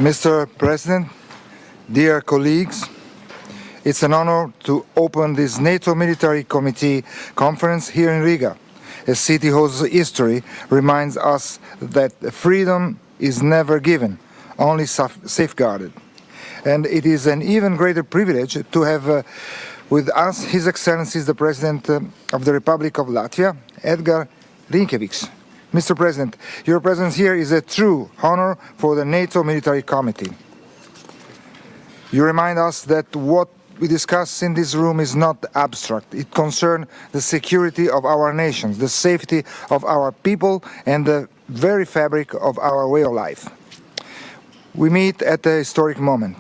Mr. President, dear colleagues, it's an honor to open this NATO Military Committee conference here in Riga, a city whose history reminds us that freedom is never given, only safeguarded. And it is an even greater privilege to have with us His Excellency the President of the Republic of Latvia, Edgar Rinkēvičs. Mr. President, your presence here is a true honor for the NATO Military Committee. You remind us that what we discuss in this room is not abstract. It concerns the security of our nations, the safety of our people, and the very fabric of our way of life. We meet at a historic moment.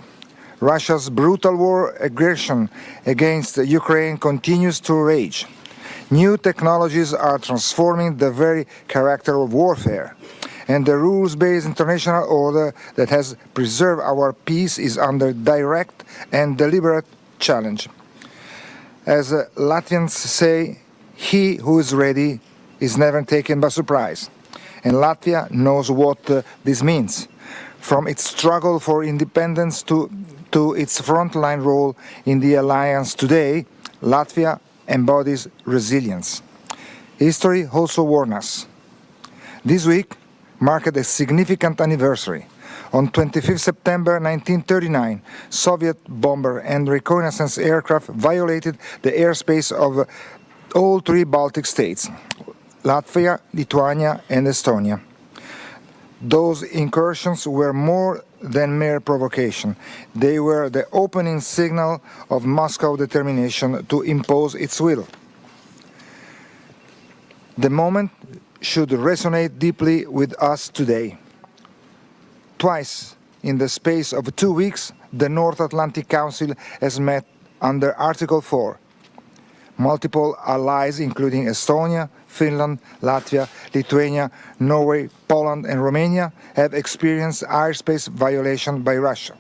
Russia's brutal war aggression against Ukraine continues to rage. New technologies are transforming the very character of warfare, and the rules-based international order that has preserved our peace is under direct and deliberate challenge. As Latvians say, he who is ready is never taken by surprise. And Latvia knows what this means. From its struggle for independence to its frontline role in the alliance today, Latvia embodies resilience. History also warns us. This week marked a significant anniversary. On 25 September 1939, Soviet bomber and reconnaissance aircraft violated the airspace of all three Baltic states, Latvia, Lithuania, and Estonia. Those incursions were more than mere provocation. They were the opening signal of Moscow's determination to impose its will. The moment should resonate deeply with us today. Twice in the space of 2 weeks, the North Atlantic Council has met under Article 4. Multiple allies, including Estonia, Finland, Latvia, Lithuania, Norway, Poland, and Romania, have experienced airspace violation by Russia.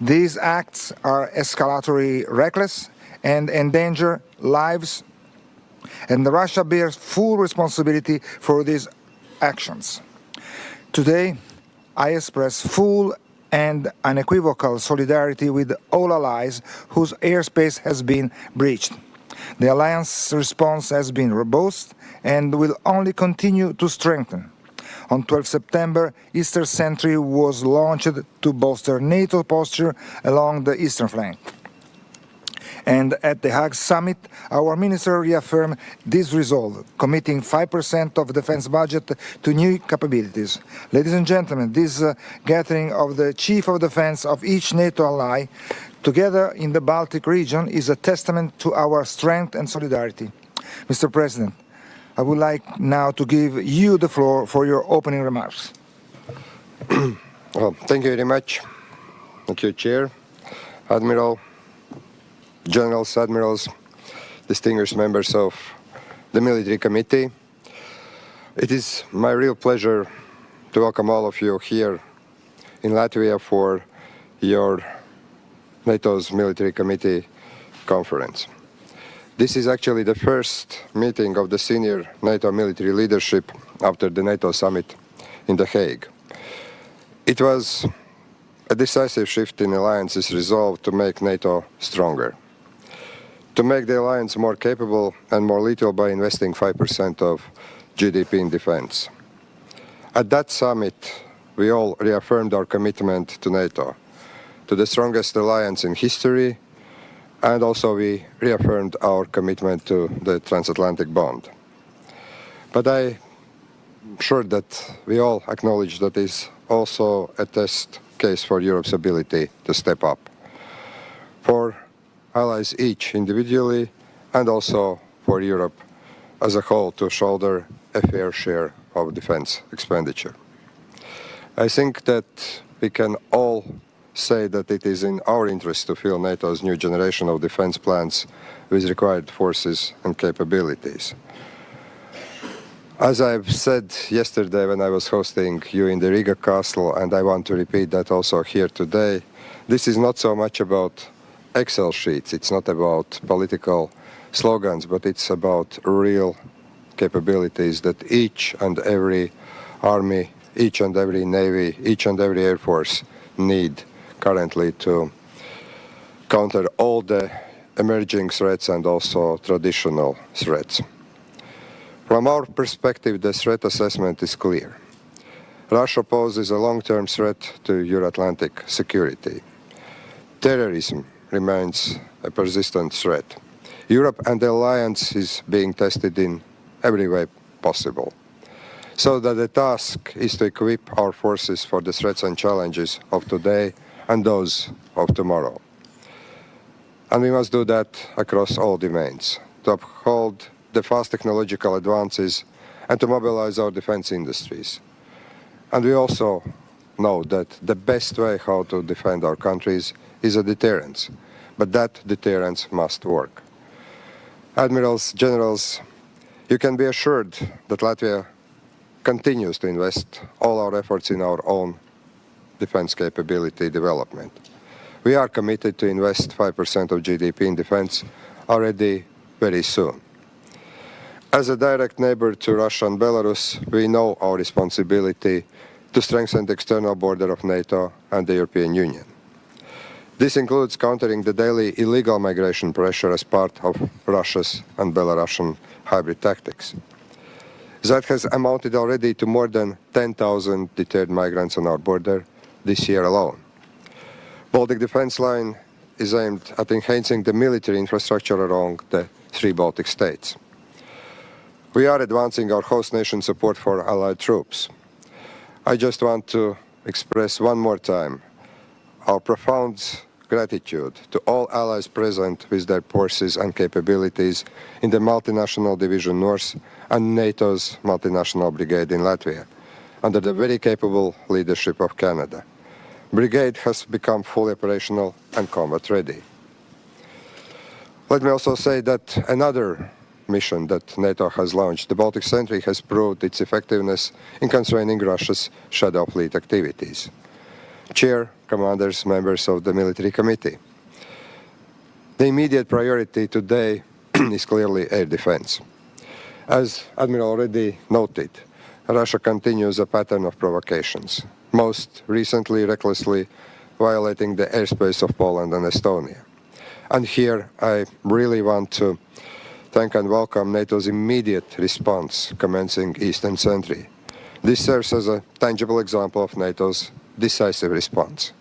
These acts are escalatory, reckless, and endanger lives, and Russia bears full responsibility for these actions. Today, I express full and unequivocal solidarity with all allies whose airspace has been breached. The alliance response has been robust and will only continue to strengthen. On 12 September, Easter Sentry was launched to bolster NATO posture along the eastern flank. And at the Hague summit, our minister reaffirmed this resolve, committing 5% of defense budget to new capabilities. Ladies and gentlemen, this gathering of the chief of defense of each NATO ally together in the Baltic region is a testament to our strength and solidarity. Mr. President, I would like now to give you the floor for your opening remarks. Well, thank you very much. Thank you, Chair, Admiral, Generals, Admirals, distinguished members of the Military Committee. It is my real pleasure to welcome all of you here in Latvia for your NATO's Military Committee conference. This is actually the first meeting of the senior NATO military leadership after the NATO summit in The Hague. It was a decisive shift in the alliance's resolve to make NATO stronger, to make the alliance more capable and more lethal by investing 5% of GDP in defense. At that summit, we all reaffirmed our commitment to NATO, to the strongest alliance in history, and also we reaffirmed our commitment to the transatlantic bond. But I'm sure that we all acknowledge that is also a test case for Europe's ability to step up, for allies each individually, and also for Europe as a whole to shoulder a fair share of defense expenditure. I think that we can all say that it is in our interest to fill NATO's new generation of defense plans with required forces and capabilities. As I've said yesterday when I was hosting you in the Riga Castle, and I want to repeat that also here today, this is not so much about Excel sheets, it's not about political slogans, but it's about real capabilities that each and every army, each and every navy, each and every air force need currently to counter all the emerging threats and also traditional threats. From our perspective, the threat assessment is clear. Russia poses a long-term threat to Euro-Atlantic security. Terrorism remains a persistent threat. Europe and the alliance is being tested in every way possible. So that the task is to equip our forces for the threats and challenges of today and those of tomorrow. And we must do that across all domains, to uphold the fast technological advances and to mobilize our defense industries. And we also know that the best way how to defend our countries is a deterrence, but that deterrence must work. Admirals, generals, you can be assured that Latvia continues to invest all our efforts in our own defense capability development. We are committed to invest 5% of GDP in defense already very soon. As a direct neighbor to Russia and Belarus, we know our responsibility to strengthen the external border of NATO and the European Union. This includes countering the daily illegal migration pressure as part of Russia's and Belarusian hybrid tactics. That has amounted already to more than 10,000 deterred migrants on our border this year alone. Baltic Defense Line is aimed at enhancing the military infrastructure along the three Baltic states. We are advancing our host nation support for allied troops. I just want to express one more time our profound gratitude to all allies present with their forces and capabilities in the Multinational Division North and NATO's Multinational Brigade in Latvia, under the very capable leadership of Canada. Brigade has become fully operational and combat ready. Let me also say that another mission that NATO has launched, the Baltic Sentry, has proved its effectiveness in constraining Russia's shadow fleet activities. Chair, commanders, members of the military committee. The immediate priority today is clearly air defense. As Admiral already noted, Russia continues a pattern of provocations, most recently recklessly violating the airspace of Poland and Estonia. And here I really want to thank and welcome NATO's immediate response commencing Eastern Sentry. This serves as a tangible example of NATO's decisive response.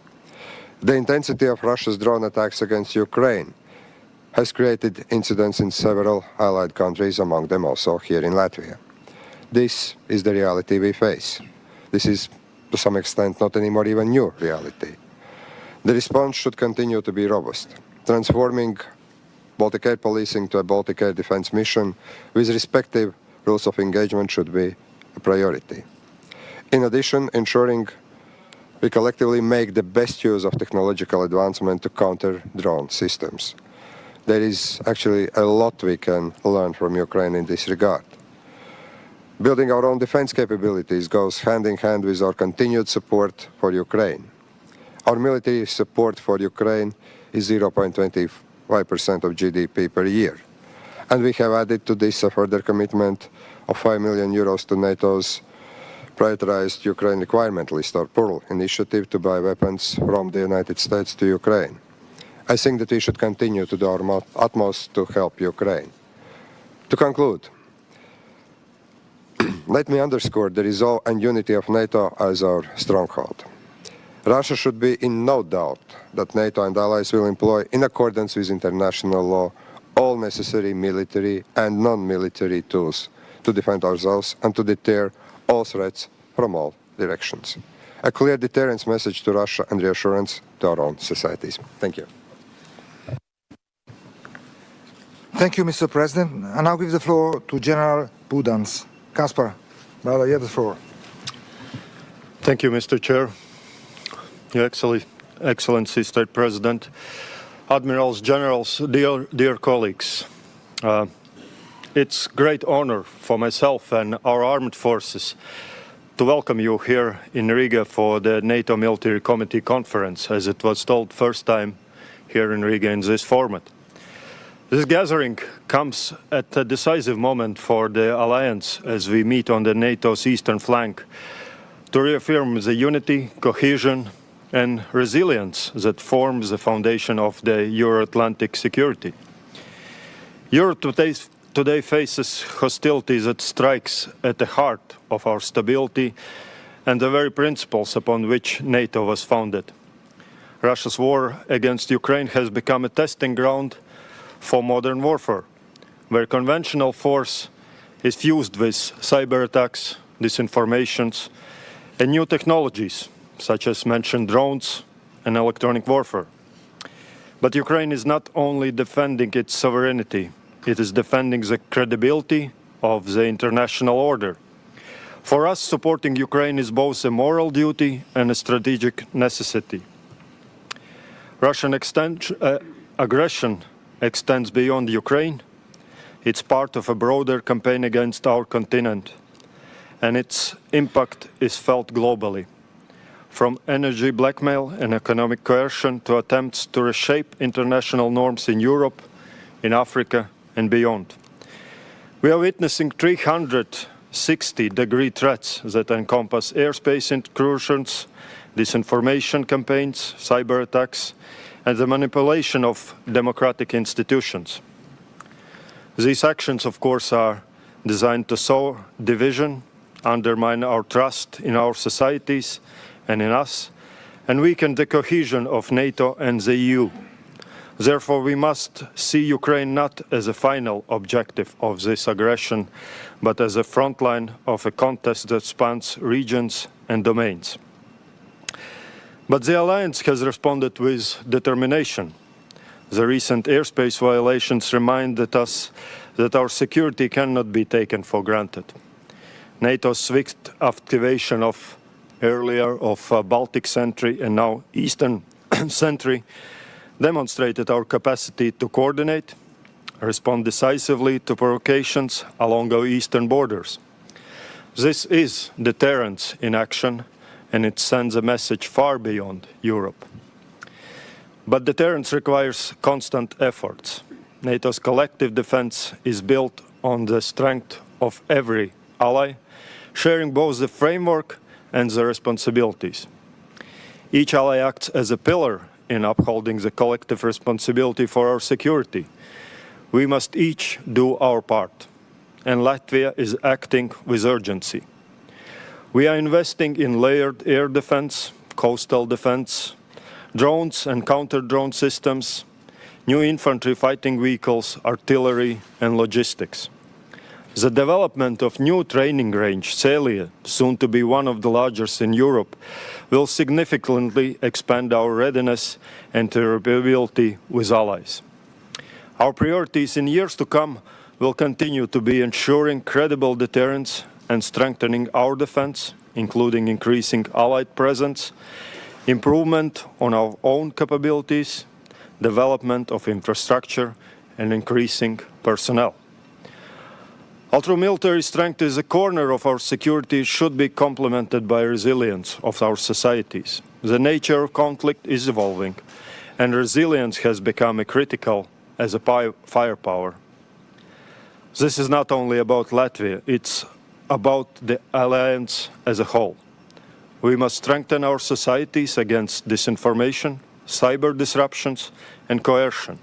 The intensity of Russia's drone attacks against Ukraine has created incidents in several allied countries, among them also here in Latvia. This is the reality we face. This is, to some extent, not anymore even new reality. The response should continue to be robust, transforming Baltic air policing to a Baltic air defense mission with respective rules of engagement should be a priority. In addition, ensuring we collectively make the best use of technological advancement to counter drone systems. There is actually a lot we can learn from Ukraine in this regard. Building our own defense capabilities goes hand in hand with our continued support for Ukraine. Our military support for Ukraine is 0.25% of GDP per year. And we have added to this a further commitment of 5 million euros to NATO's prioritized Ukraine requirement list, or PURL initiative, to buy weapons from the United States to Ukraine. I think that we should continue to do our utmost to help Ukraine. To conclude, let me underscore the resolve and unity of NATO as our stronghold. Russia should be in no doubt that NATO and allies will employ, in accordance with international law, all necessary military and non-military tools to defend ourselves and to deter all threats from all directions. A clear deterrence message to Russia and reassurance to our own societies. Thank you. Thank you, Mr. President. I now give the floor to General Budans. Kaspar, brother, you have the floor. Thank you, Mr. Chair. Your Excellency, State President, Admirals, Generals, dear colleagues. It's great honor for myself and our armed forces to welcome you here in Riga for the NATO Military Committee Conference, as it was told first time here in Riga in this format. This gathering comes at a decisive moment for the alliance as we meet on the NATO's eastern flank to reaffirm the unity, cohesion and resilience that forms the foundation of the Euro-Atlantic security. Europe today faces hostility that strikes at the heart of our stability and the very principles upon which NATO was founded. Russia's war against Ukraine has become a testing ground for modern warfare, where conventional force is fused with cyber attacks, disinformations, and new technologies, such as mentioned drones and electronic warfare. But Ukraine is not only defending its sovereignty, it is defending the credibility of the international order. For us, supporting Ukraine is both a moral duty and a strategic necessity. Russian aggression extends beyond Ukraine. It's part of a broader campaign against our continent, and its impact is felt globally. From energy blackmail and economic coercion to attempts to reshape international norms in Europe, in Africa, and beyond. We are witnessing 360-degree threats that encompass airspace intrusions, disinformation campaigns, cyber attacks, and the manipulation of democratic institutions. These actions, of course, are designed to sow division, undermine our trust in our societies and in us, and weaken the cohesion of NATO and the EU. Therefore, we must see Ukraine not as a final objective of this aggression, but as a front line of a contest that spans regions and domains. But the alliance has responded with determination. The recent airspace violations reminded us that our security cannot be taken for granted. NATO's swift activation of Baltic Sentry and now Eastern Sentry demonstrated our capacity to coordinate, respond decisively to provocations along our eastern borders. This is deterrence in action, and it sends a message far beyond Europe. But deterrence requires constant efforts. NATO's collective defense is built on the strength of every ally, sharing both the framework and the responsibilities. Each ally acts as a pillar in upholding the collective responsibility for our security. We must each do our part, and Latvia is acting with urgency. We are investing in layered air defense, coastal defense, drones and counter-drone systems, new infantry fighting vehicles, artillery, and logistics. The development of new training range, Celia, soon to be one of the largest in Europe, will significantly expand our readiness and interoperability with allies. Our priorities in years to come will continue to be ensuring credible deterrence and strengthening our defense, including increasing allied presence, improvement on our own capabilities, development of infrastructure, and increasing personnel. Although military strength is a corner of our security, it should be complemented by resilience of our societies. The nature of conflict is evolving, and resilience has become critical as a firepower. This is not only about Latvia, it's about the alliance as a whole. We must strengthen our societies against disinformation, cyber disruptions, and coercion,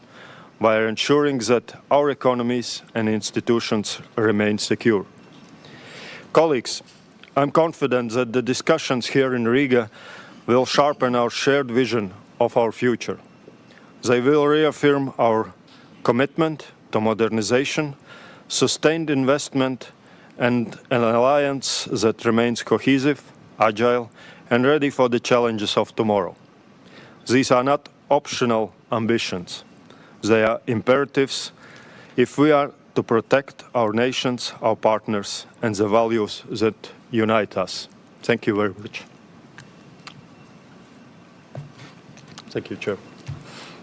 by ensuring that our economies and institutions remain secure. Colleagues, I'm confident that the discussions here in Riga will sharpen our shared vision of our future. They will reaffirm our commitment to modernization, sustained investment, and an alliance that remains cohesive, agile, and ready for the challenges of tomorrow. These are not optional ambitions. They are imperatives if we are to protect our nations, our partners, and the values that unite us. Thank you very much. Thank you, Chair.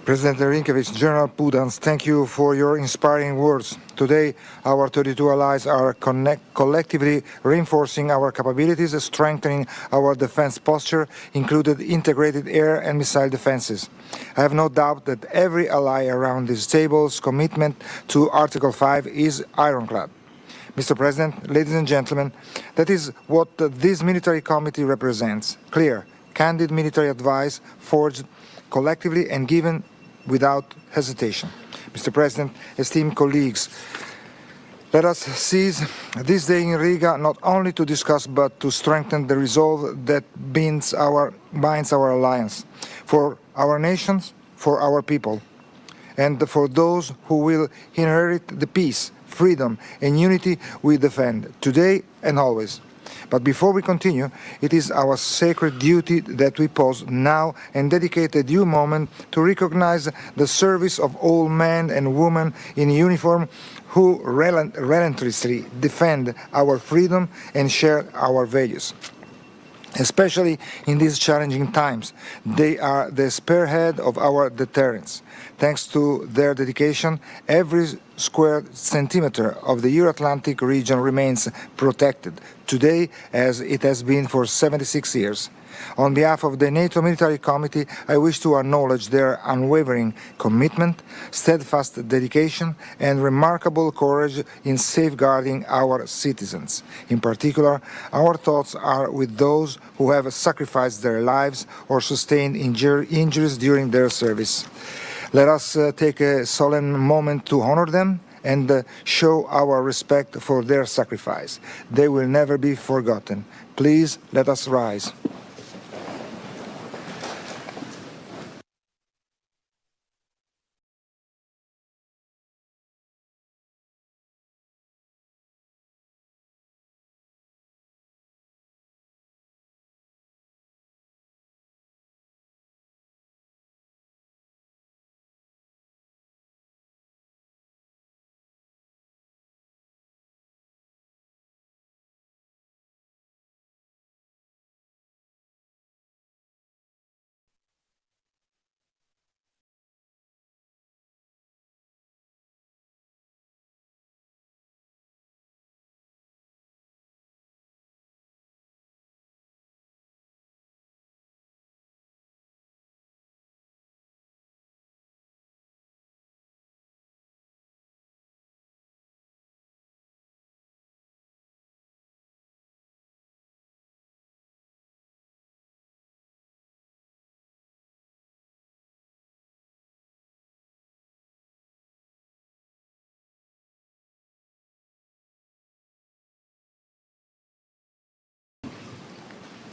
President Rinkiewicz, General Pudans, thank you for your inspiring words. Today, our 32 allies are collectively reinforcing our capabilities, strengthening our defense posture, including integrated air and missile defenses. I have no doubt that every ally around these tables' commitment to Article 5 is ironclad. Mr. President, ladies and gentlemen, that is what this military committee represents: clear, candid military advice forged collectively and given without hesitation. Mr. President, esteemed colleagues, let us seize this day in Riga not only to discuss but to strengthen the resolve that binds our alliance for our nations, for our people, and for those who will inherit the peace, freedom, and unity we defend today and always. But before we continue, it is our sacred duty that we pause now and dedicate a due moment to recognize the service of all men and women in uniform who relentlessly defend our freedom and share our values. Especially in these challenging times, they are the spearhead of our deterrence. Thanks to their dedication, every square centimeter of the Euro-Atlantic region remains protected, today as it has been for 76 years. On behalf of the NATO Military Committee, I wish to acknowledge their unwavering commitment, steadfast dedication, and remarkable courage in safeguarding our citizens. In particular, our thoughts are with those who have sacrificed their lives or sustained injuries during their service. Let us take a solemn moment to honor them and show our respect for their sacrifice. They will never be forgotten. Please let us rise.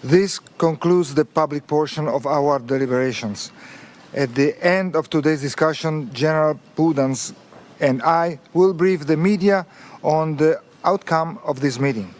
This concludes the public portion of our deliberations. At the end of today's discussion, General Pudans and I will brief the media on the outcome of this meeting.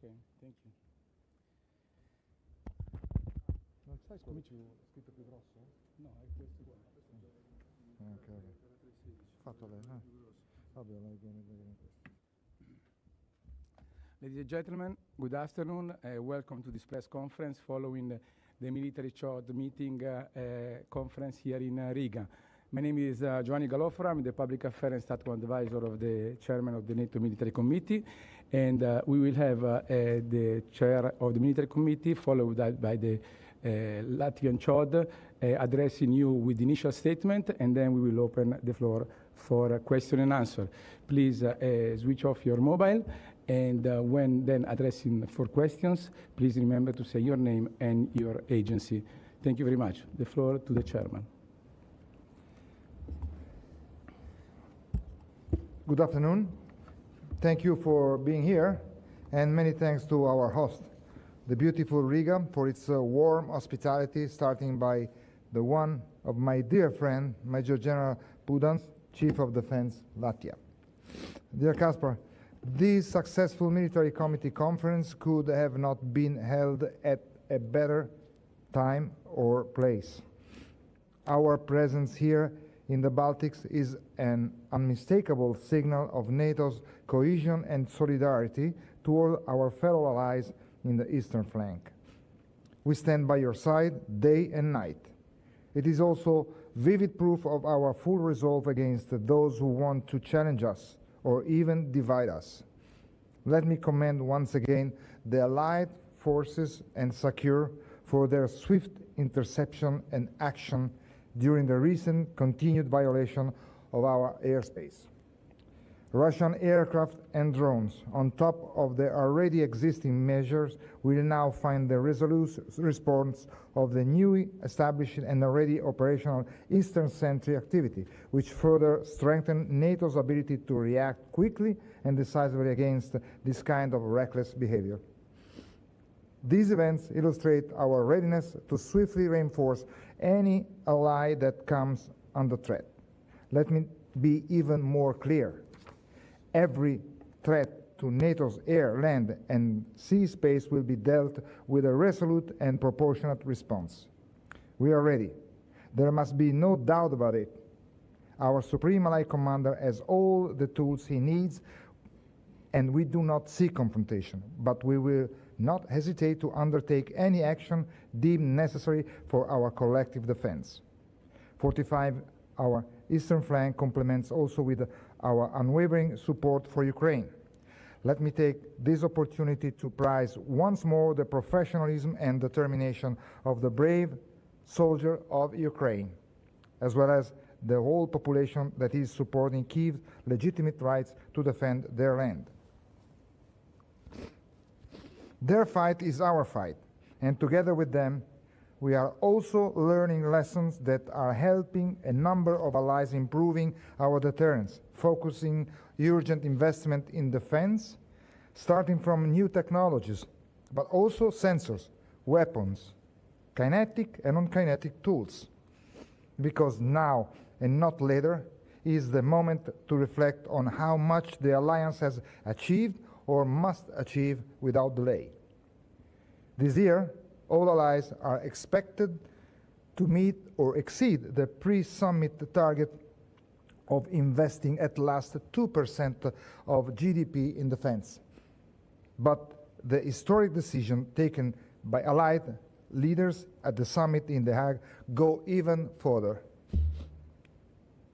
Okay, thank you. Non sai come c'è scritto più grosso? No, è questo qua. Okay. Fatto lei, Vabbè, Ladies and gentlemen, good afternoon. Welcome to this press conference following the military CHOD meeting conference here in Riga. My name is Giovanni Galofora. I'm the Public Affairs and Statute Advisor of the Chairman of the NATO Military Committee. And we will have the Chair of the Military Committee, followed by the Latvian CHOD, addressing you with the initial statement, and then we will open the floor for question and answer. Please switch off your mobile, and when then addressing for questions, please remember to say your name and your agency. Thank you very much. The floor to the Chairman. Good afternoon. Thank you for being here, and many thanks to our host, the beautiful Riga, for its warm hospitality, starting by the one of my dear friend, Major General Pudans, Chief of Defense, Latvia. Dear Kaspar, this successful military committee conference could have not been held at a better time or place. Our presence here in the Baltics is an unmistakable signal of NATO's cohesion and solidarity toward our fellow allies in the eastern flank. We stand by your side day and night. It is also vivid proof of our full resolve against those who want to challenge us or even divide us. Let me commend once again the Allied forces and SACEUR for their swift interception and action during the recent continued violation of our airspace. Russian aircraft and drones, on top of the already existing measures, will now find the resolute response of the newly established and already operational Eastern Sentry activity, which further strengthens NATO's ability to react quickly and decisively against this kind of reckless behavior. These events illustrate our readiness to swiftly reinforce any ally that comes under threat. Let me be even more clear. Every threat to NATO's air, land, and sea space will be dealt with a resolute and proportionate response. We are ready. There must be no doubt about it. Our Supreme Allied Commander has all the tools he needs, and we do not seek confrontation, but we will not hesitate to undertake any action deemed necessary for our collective defense. Fortify our eastern flank complements also with our unwavering support for Ukraine. Let me take this opportunity to praise once more the professionalism and determination of the brave soldier of Ukraine, as well as the whole population that is supporting Kyiv's legitimate rights to defend their land. Their fight is our fight, and together with them, we are also learning lessons that are helping a number of allies improving our deterrence, focusing urgent investment in defense, starting from new technologies, but also sensors, weapons, kinetic and non-kinetic tools. Because now, and not later, is the moment to reflect on how much the alliance has achieved or must achieve without delay. This year, all allies are expected to meet or exceed the pre-summit target of investing at least 2% of GDP in defense. But the historic decision taken by allied leaders at the summit in The Hague go even further.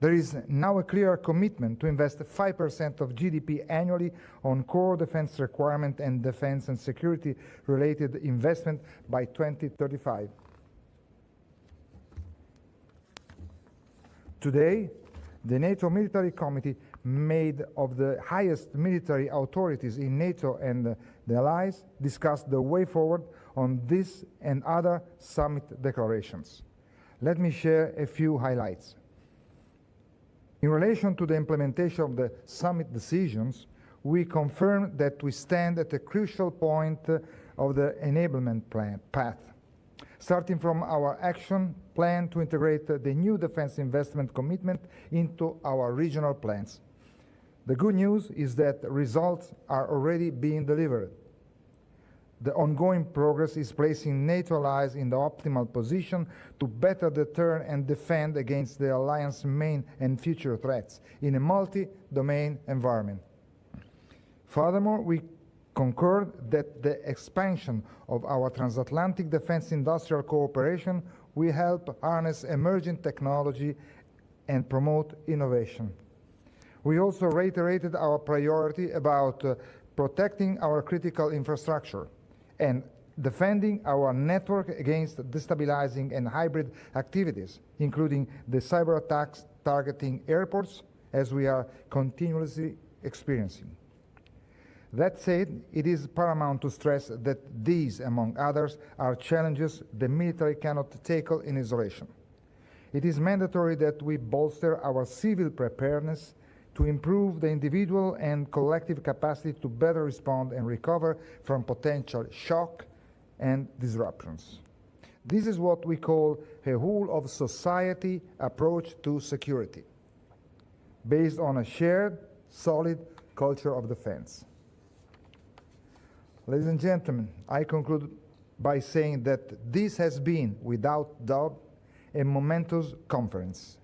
There is now a clear commitment to invest 5% of GDP annually on core defense requirement and defense and security-related investment by 2035. Today, the NATO Military Committee, made of the highest military authorities in NATO and the allies, discussed the way forward on this and other summit declarations. Let me share a few highlights. In relation to the implementation of the summit decisions, we confirm that we stand at a crucial point of the enablement path, starting from our action plan to integrate the new defense investment commitment into our regional plans. The good news is that results are already being delivered. The ongoing progress is placing NATO allies in the optimal position to better deter and defend against the alliance's main and future threats in a multi-domain environment. Furthermore, we concur that the expansion of our transatlantic defense industrial cooperation will help harness emerging technology and promote innovation. We also reiterated our priority about protecting our critical infrastructure and defending our network against destabilizing and hybrid activities, including the cyber attacks targeting airports, as we are continuously experiencing. That said, it is paramount to stress that these, among others, are challenges the military cannot tackle in isolation. It is mandatory that we bolster our civil preparedness to improve the individual and collective capacity to better respond and recover from potential shock and disruptions. This is what we call a whole of society approach to security, based on a shared, solid culture of defense. Ladies and gentlemen, I conclude by saying that this has been, without doubt, a momentous conference.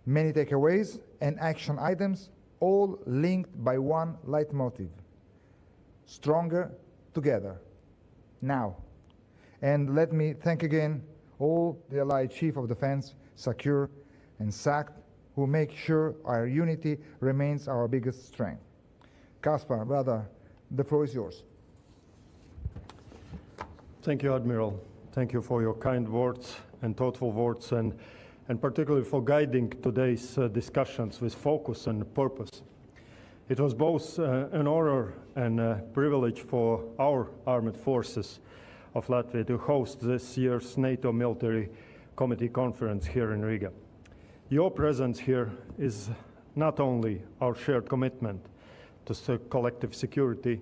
Many takeaways and action items, all linked by one leitmotif: stronger together. Now, And let me thank again all the Allied Chief of Defense, SACEUR and SACT, who make sure our unity remains our biggest strength. Kaspar, brother, the floor is yours. Thank you, Admiral. Thank you for your kind words and thoughtful words, and particularly for guiding today's discussions with focus and purpose. It was both an honor and a privilege for our armed forces of Latvia to host this year's NATO Military Committee Conference here in Riga. Your presence here is not only our shared commitment to collective security,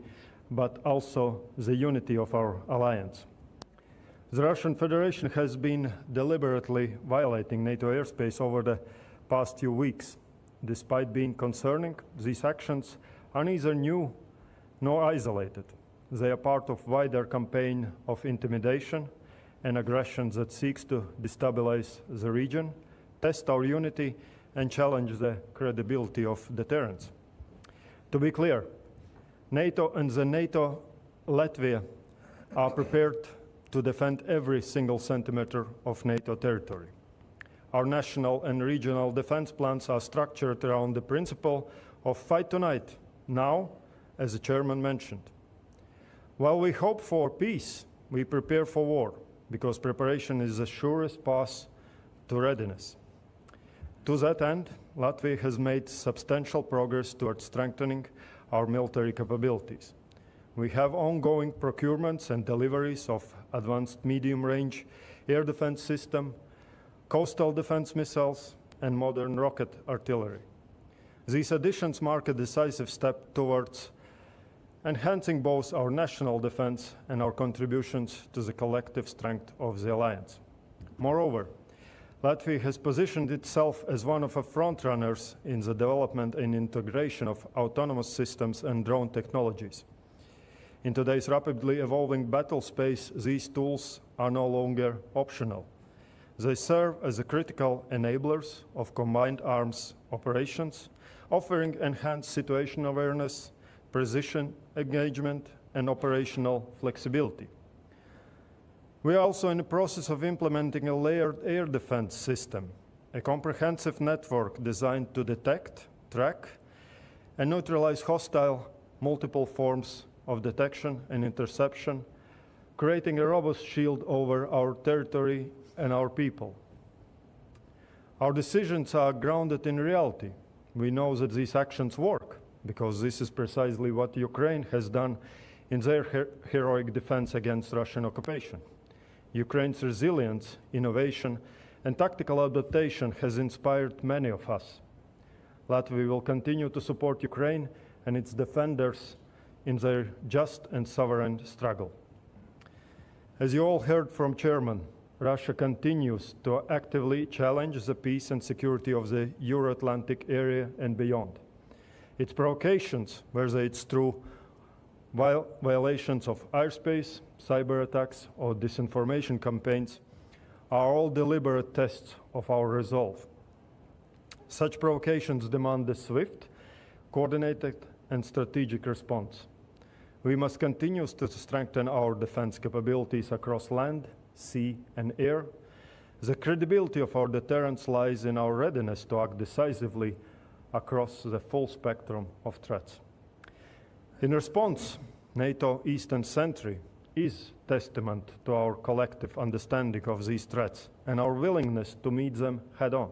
but also the unity of our alliance. The Russian Federation has been deliberately violating NATO airspace over the past few weeks. Despite being concerning, these actions are neither new nor isolated. They are part of a wider campaign of intimidation and aggression that seeks to destabilize the region, test our unity, and challenge the credibility of deterrence. To be clear, NATO and the NATO Latvia are prepared to defend every single centimeter of NATO territory. Our national and regional defense plans are structured around the principle of fight tonight, now, as the chairman mentioned. While we hope for peace, we prepare for war, because preparation is the surest path to readiness. To that end, Latvia has made substantial progress towards strengthening our military capabilities. We have ongoing procurements and deliveries of advanced medium-range air defense system, coastal defense missiles, and modern rocket artillery. These additions mark a decisive step towards enhancing both our national defense and our contributions to the collective strength of the alliance. Moreover, Latvia has positioned itself as one of the frontrunners in the development and integration of autonomous systems and drone technologies. In today's rapidly evolving battle space, these tools are no longer optional. They serve as the critical enablers of combined arms operations, offering enhanced situation awareness, precision engagement, and operational flexibility. We are also in the process of implementing a layered air defense system, a comprehensive network designed to detect, track, and neutralize hostile multiple forms of detection and interception, creating a robust shield over our territory and our people. Our decisions are grounded in reality. We know that these actions work, because this is precisely what Ukraine has done in their heroic defense against Russian occupation. Ukraine's resilience, innovation, and tactical adaptation has inspired many of us. Latvia will continue to support Ukraine and its defenders in their just and sovereign struggle. As you all heard from Chairman, Russia continues to actively challenge the peace and security of the Euro-Atlantic area and beyond. Its provocations, whether it's through violations of airspace, cyber attacks, or disinformation campaigns, are all deliberate tests of our resolve. Such provocations demand a swift, coordinated, and strategic response. We must continue to strengthen our defense capabilities across land, sea, and air. The credibility of our deterrence lies in our readiness to act decisively across the full spectrum of threats. In response, NATO Eastern Sentry is testament to our collective understanding of these threats and our willingness to meet them head-on.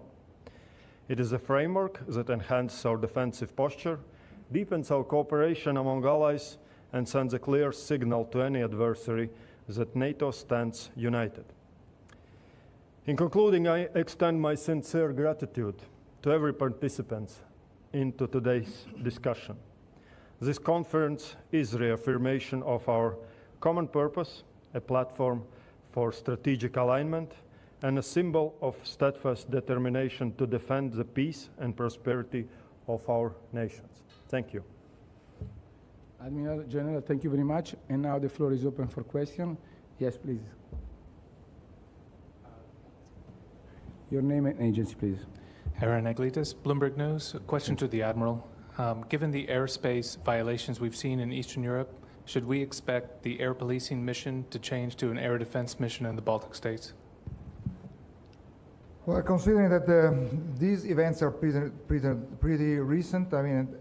It is a framework that enhances our defensive posture, deepens our cooperation among allies, and sends a clear signal to any adversary that NATO stands united. In concluding, I extend my sincere gratitude to every participant into today's discussion. This conference is reaffirmation of our common purpose, a platform for strategic alignment, and a symbol of steadfast determination to defend the peace and prosperity of our nations. Thank you. Admiral General, thank you very much. And now the floor is open for questions. Yes, please. Your name and agency, please. Aaron Eglitis, Bloomberg News. A question to the Admiral. Given the airspace violations we've seen in Eastern Europe, should we expect the air policing mission to change to an air defense mission in the Baltic states? Well, considering that these events are pretty recent, I mean,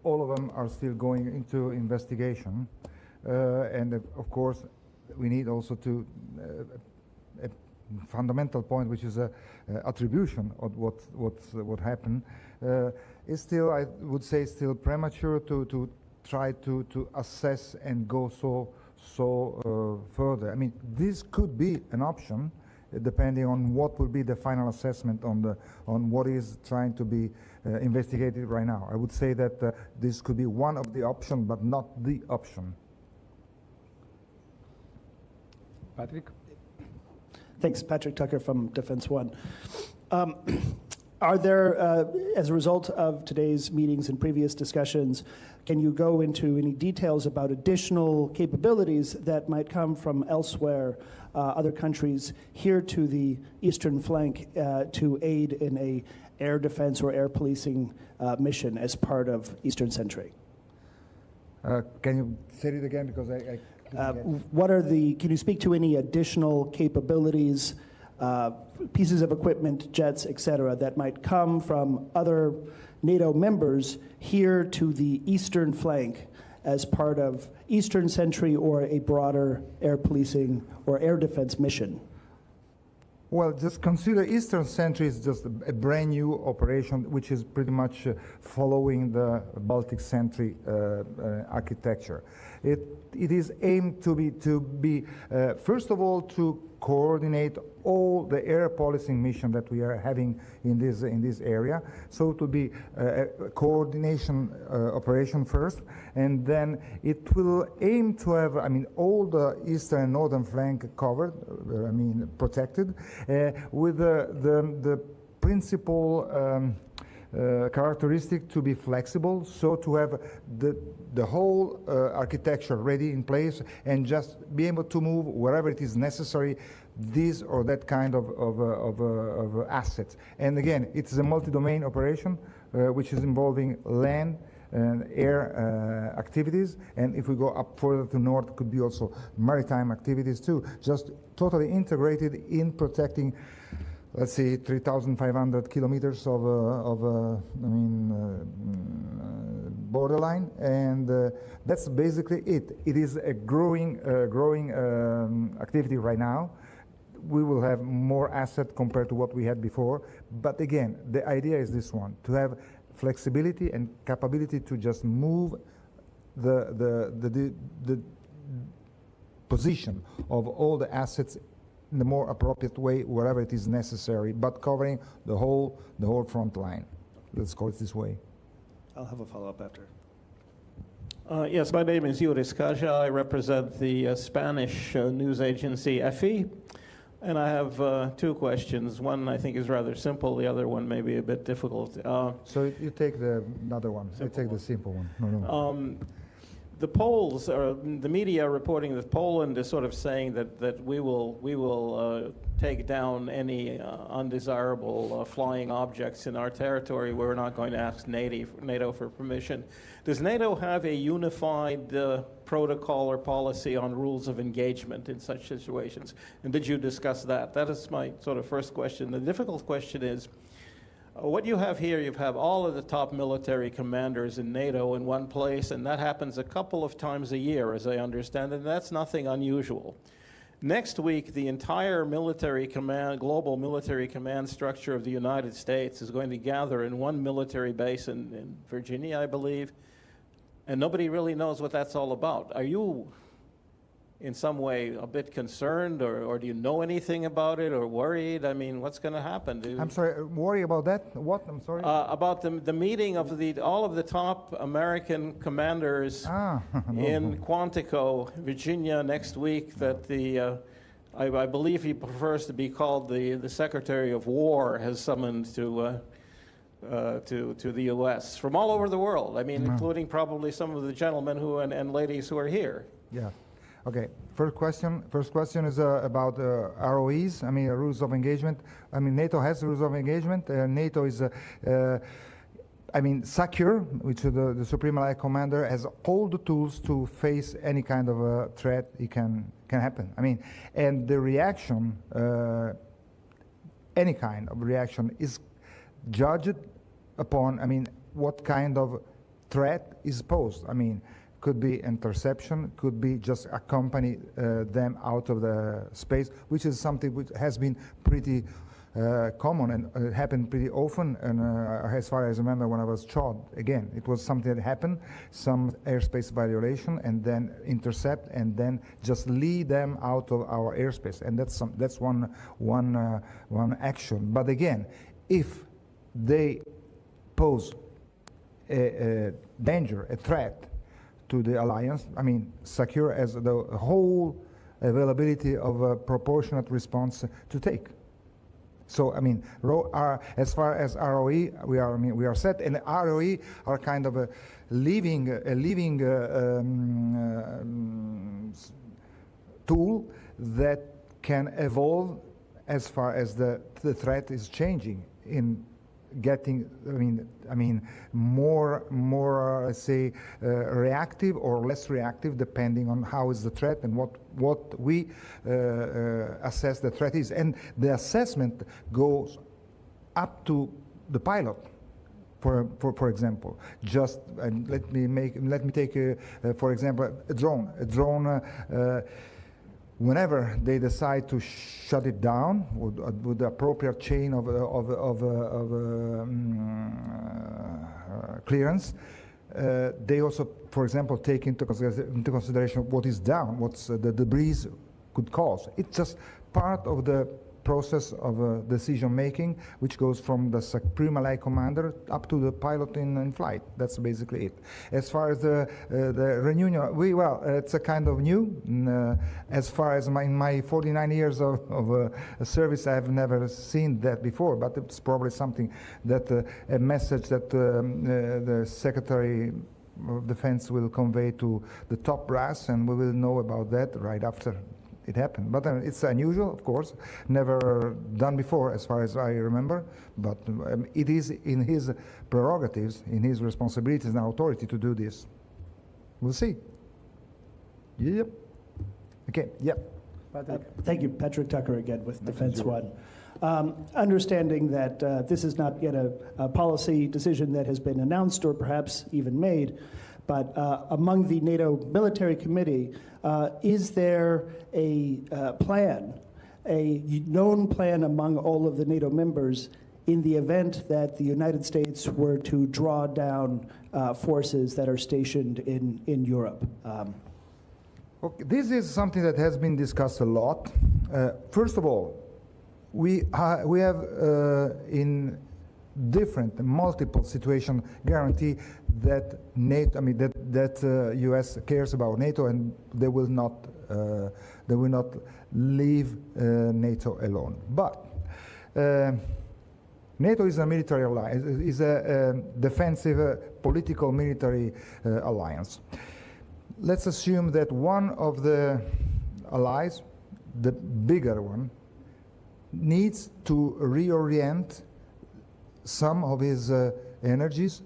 all of them are still going into investigation. And of course, we need also to a fundamental point, which is attribution of what happened. Is still, I would say, still premature to try to assess and go so further. I mean, this could be an option, depending on what will be the final assessment on what is trying to be investigated right now. I would say that this could be one of the options, but not the option. Patrick? Thanks, Patrick Tucker from Defense One. Are there, as a result of today's meetings and previous discussions, can you go into any details about additional capabilities that might come from elsewhere, other countries, here to the eastern flank to aid in a air defense or air policing mission as part of Eastern Sentry? Can you say it again, because I what are the, can you speak to any additional capabilities, pieces of equipment, jets, et cetera, that might come from other NATO members here to the eastern flank as part of Eastern Sentry or a broader air policing or air defense mission? Well, just consider Eastern Sentry is just a brand new operation, which is pretty much following the Baltic Sentry architecture. It is aimed to be first of all, to coordinate all the air policing mission that we are having in this area. So to be a coordination operation first, and then it will aim to have, I mean, all the eastern and northern flank covered, I mean, protected, with the principal characteristic to be flexible, so to have the whole architecture ready in place and just be able to move wherever it is necessary this or that kind of assets. And again, it's a multi-domain operation which is involving land and air activities, and if we go up further to north, it could be also maritime activities too, just totally integrated in protecting, let's say, 3,500 kilometers of borderline, and that's basically it. It is a growing activity right now. We will have more asset compared to what we had before, but again, the idea is this one: to have flexibility and capability to just move the position of all the assets in the more appropriate way wherever it is necessary, but covering the whole front line. Let's call it this way. I'll have a follow-up after. Yes, my name is Yuri Skaja. I represent the Spanish news agency EFI, and I have two questions. One I think is rather simple, the other one may be a bit difficult. So you take the other one. I take the simple one. No. The polls, or the media reporting that Poland is sort of saying that we will take down any undesirable flying objects in our territory. We're not going to ask NATO for permission. Does NATO have a unified protocol or policy on rules of engagement in such situations? And did you discuss that? That is my sort of first question. The difficult question is, what you have here, you have all of the top military commanders in NATO in one place, and that happens a couple of times a year, as I understand it, and that's nothing unusual. Next week, the entire military command, global military command structure of the United States is going to gather in one military base in Virginia, I believe, and nobody really knows what that's all about. Are you in some way a bit concerned, or do you know anything about it, or worried? I mean, what's going to happen? I'm sorry, worry about that? What? I'm sorry? About the meeting of all of the top American commanders in Quantico, Virginia, next week. That I believe he prefers to be called the Secretary of War has summoned to the U.S. from all over the world. I mean, including probably some of the gentlemen and ladies who are here. Yeah. Okay, first question is about ROEs, I mean, rules of engagement. I mean, NATO has rules of engagement. NATO is I mean, SACEUR, which is the Supreme Allied Commander, has all the tools to face any kind of a threat it can happen. I mean, and the reaction, any kind of reaction, is judged upon, I mean, what kind of threat is posed. I mean, could be interception, could be just accompany them out of the space, which is something which has been pretty common and happened pretty often. And as far as I remember, when I was shot, again, it was something that happened, some airspace violation, and then intercept, and then just lead them out of our airspace. And that's one action. But again, if they pose a danger, a threat to the alliance, I mean, SACEUR has the whole availability of a proportionate response to take. So I mean, as far as ROE, we are set, and ROE are kind of a living tool that can evolve as far as the threat is changing in getting, I mean, more let's say, reactive or less reactive, depending on how is the threat and what we assess the threat is. And the assessment goes up to the pilot. For example, just let me take for example a drone. Whenever they decide to shut it down with the appropriate chain of clearance, they also, for example, take into consideration what is down, what's the debris could cause. It's just part of the process of decision making, which goes from the Supreme Allied Commander up to the pilot in flight. That's basically it. As far as the reunion, well, it's a kind of new. As far as in my 49 years of service, I've never seen that before, but it's probably something that a message that the Secretary of Defense will convey to the top brass, and we will know about that right after it happened. But it's unusual, of course, never done before as far as I remember, but it is in his prerogatives, in his responsibilities and authority to do this. We'll see. Yep. Okay, yep. Thank you, Patrick Tucker again with Defense One. Understanding that this is not yet a policy decision that has been announced or perhaps even made, but among the NATO Military Committee, is there a plan, a known plan among all of the NATO members in the event that the United States were to draw down forces that are stationed in Europe? Okay, this is something that has been discussed a lot. First of all, we have in different, multiple situations guarantee that NATO, that U.S. cares about NATO, and they will not leave NATO alone. But NATO is a military alliance, is a defensive, political military alliance. Let's assume that one of the allies, the bigger one, needs to reorient some of his energies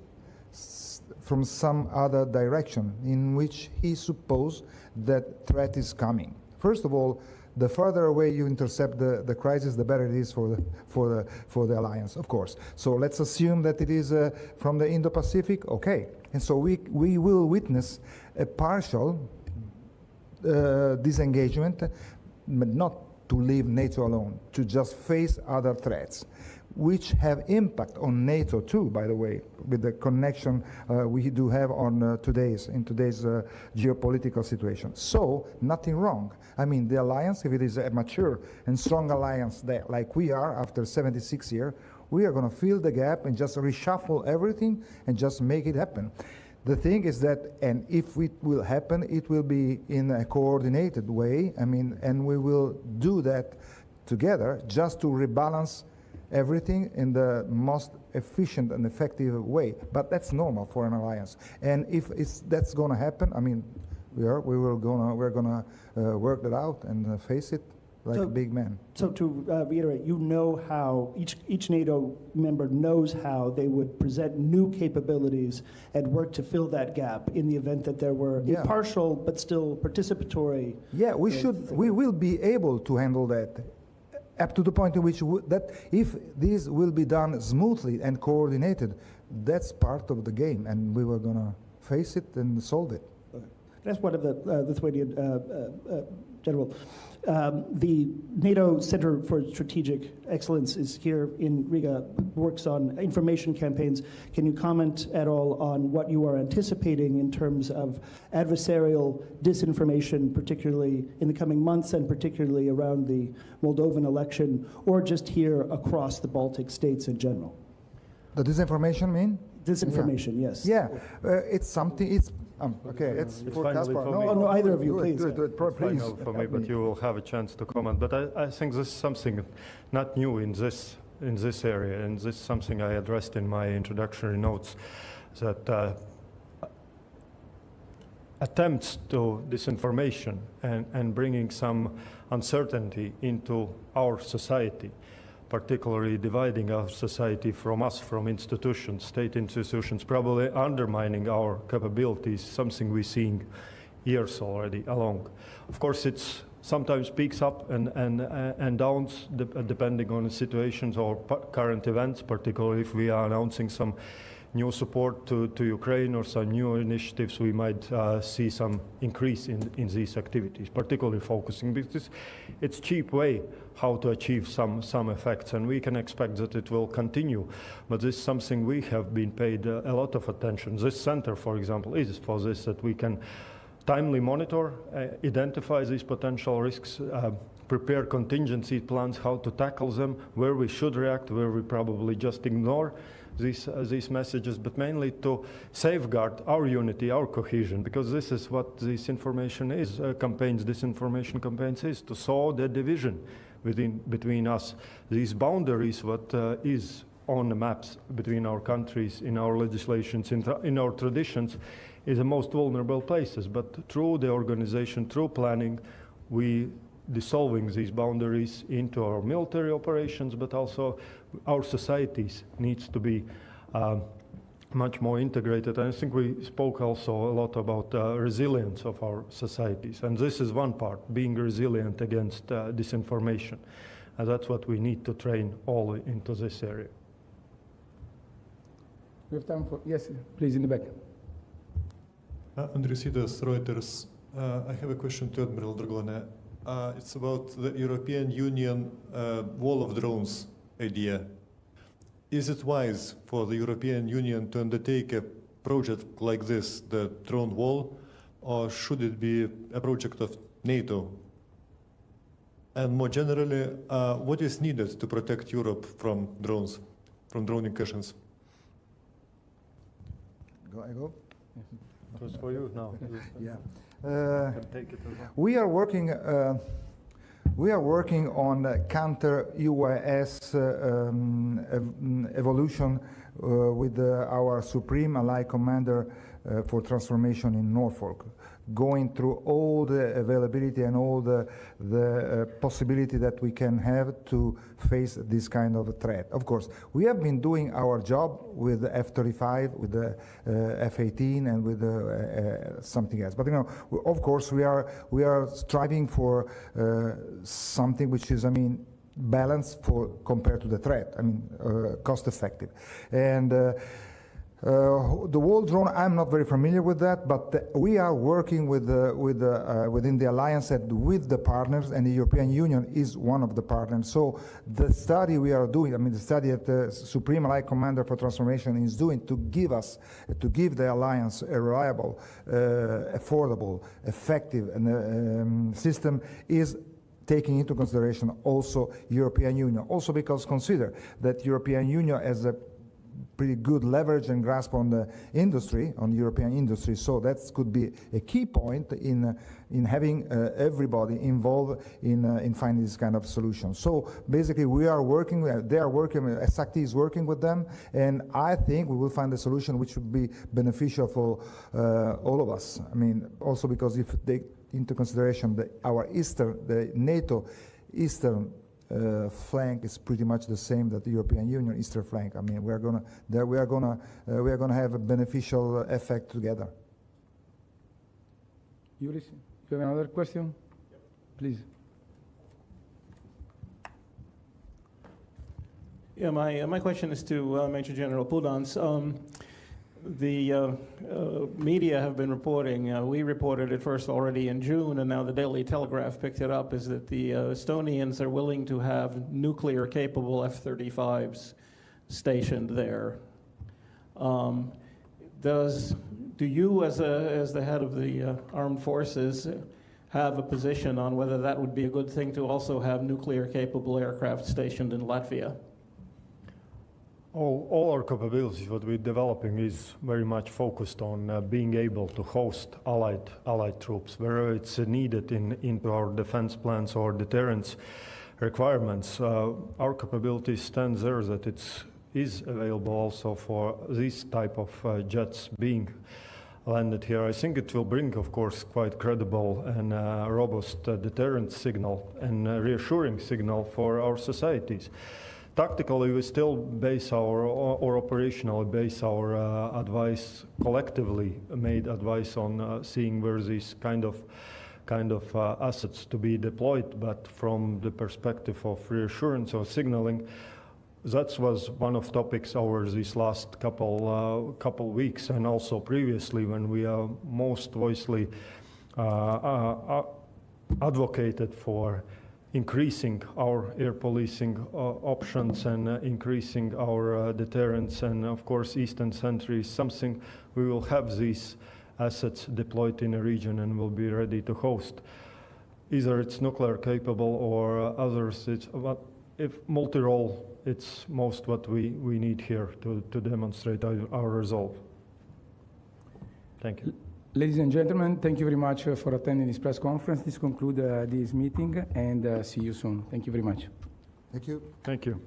from some other direction in which he supposes that threat is coming. First of all, the further away you intercept the crisis, the better it is for the alliance, of course. So let's assume that it is from the Indo-Pacific, okay. And so we will witness a partial disengagement, but not to leave NATO alone, to just face other threats, which have impact on NATO too, by the way, with the connection we do have on today's geopolitical situation. So nothing wrong. I mean, the alliance, if it is a mature and strong alliance that, like we are after 76 years, we are going to fill the gap and just reshuffle everything and just make it happen. The thing is that, and if it will happen, it will be in a coordinated way, and we will do that together just to rebalance everything in the most efficient and effective way. But that's normal for an alliance. And if that's going to happen, we're going to work that out and face it like a big man. So to reiterate, you know how each NATO member knows how they would present new capabilities and work to fill that gap in the event that there were Yeah. partial but still participatory. Yeah, we will be able to handle that up to the point in which that if this will be done smoothly and coordinated, that's part of the game, and we were going to face it and solve it. That's one of the Lithuanian general. The NATO Center for Strategic Excellence is here in Riga, works on information campaigns. Can you comment at all on what you are anticipating in terms of adversarial disinformation, particularly in the coming months and particularly around the Moldovan election, or just here across the Baltic states in general? The disinformation mean? Disinformation, yes. Yeah, it's something, it's, okay, it's for finally Kaspar. for No, me. Oh, no, either of you, do it, please. do it, please. Final for me, but you will have a chance to comment. But I think this is something not new in this area, and this is something I addressed in my introductory notes, that attempts to disinformation and bringing some uncertainty into our society, particularly dividing our society from us, from institutions, state institutions, probably undermining our capabilities, something we're seeing years already along. Of course, it's sometimes peaks up and downs depending on the situations or current events, particularly if we are announcing some new support to Ukraine or some new initiatives, we might see some increase in these activities, particularly focusing, because it's cheap way how to achieve some effects, and we can expect that it will continue. But this is something we have been paid a lot of attention. This center, for example, is for this, that we can timely monitor, identify these potential risks, prepare contingency plans, how to tackle them, where we should react, where we probably just ignore these messages, but mainly to safeguard our unity, our cohesion, because this is what this information is, disinformation campaigns is, to sow the division between us. These boundaries, what is on the maps between our countries, in our legislations, in our traditions, is the most vulnerable places. But through the organization, through planning, we dissolving these boundaries into our military operations, but also our societies needs to be much more integrated. And I think we spoke also a lot about resilience of our societies. And this is one part, being resilient against disinformation. And that's what we need to train all into this area. We have time for, yes, please, in the back. Andrisidas, Reuters. I have a question to Admiral Dragone. It's about the European Union wall of drones idea. Is it wise for the European Union to undertake a project like this, the drone wall, or should it be a project of NATO? And more generally, what is needed to protect Europe from drones, from drone incursions? I go? It was for you now. Yeah. Take it over. We are working on counter UAS evolution with our Supreme Allied Commander for Transformation in Norfolk, going through all the availability and all the possibility that we can have to face this kind of a threat. Of course, we have been doing our job with the F-35, with the F-18, and with something else. But you know, of course, we are striving for something which is, I mean, balanced compared to the threat. I mean, cost effective. And the wall drone, I'm not very familiar with that, but we are working within the alliance and with the partners, and the European Union is one of the partners. So the study we are doing, I mean, the study that the Supreme Allied Commander for Transformation is doing to give the alliance a reliable, affordable, effective system is taking into consideration also European Union. Also because consider that European Union has a pretty good leverage and grasp on the industry, on European industry. So that could be a key point in having everybody involved in finding this kind of solution. So basically, we are working. They are working. SACT is working with them, and I think we will find a solution which would be beneficial for all of us. I mean, also because if they into consideration the NATO eastern flank is pretty much the same that the European Union eastern flank. I mean, we are gonna have a beneficial effect together. Yuris, you have another question? Yep. Please. Yeah, my question is to Major General Pudans. The media have been reporting, we reported it first already in June, and now the Daily Telegraph picked it up, is that the Estonians are willing to have nuclear-capable F-35s stationed there. Do you, as the head of the armed forces, have a position on whether that would be a good thing to also have nuclear-capable aircraft stationed in Latvia? All our capabilities, what we're developing, is very much focused on being able to host allied troops wherever it's needed into our defense plans or deterrence requirements. Our capability stands there that it is available also for this type of jets being landed here. I think it will bring, of course, quite credible and robust deterrent signal and reassuring signal for our societies. Tactically, we still base or operationally base our advice, collectively made advice, on seeing where these kind of assets to be deployed. But from the perspective of reassurance or signaling, that was one of topics over these last couple weeks, and also previously when we most voicely advocated for increasing our air policing options and increasing our deterrence. And of course, Eastern Sentry is something we will have these assets deployed in a region and will be ready to host. Either it's nuclear capable or others, if multi-role, it's most what we need here to demonstrate our resolve. Thank you. Ladies and gentlemen, thank you very much for attending this press conference. This concludes this meeting, and see you soon. Thank you very much. Thank you. Thank you.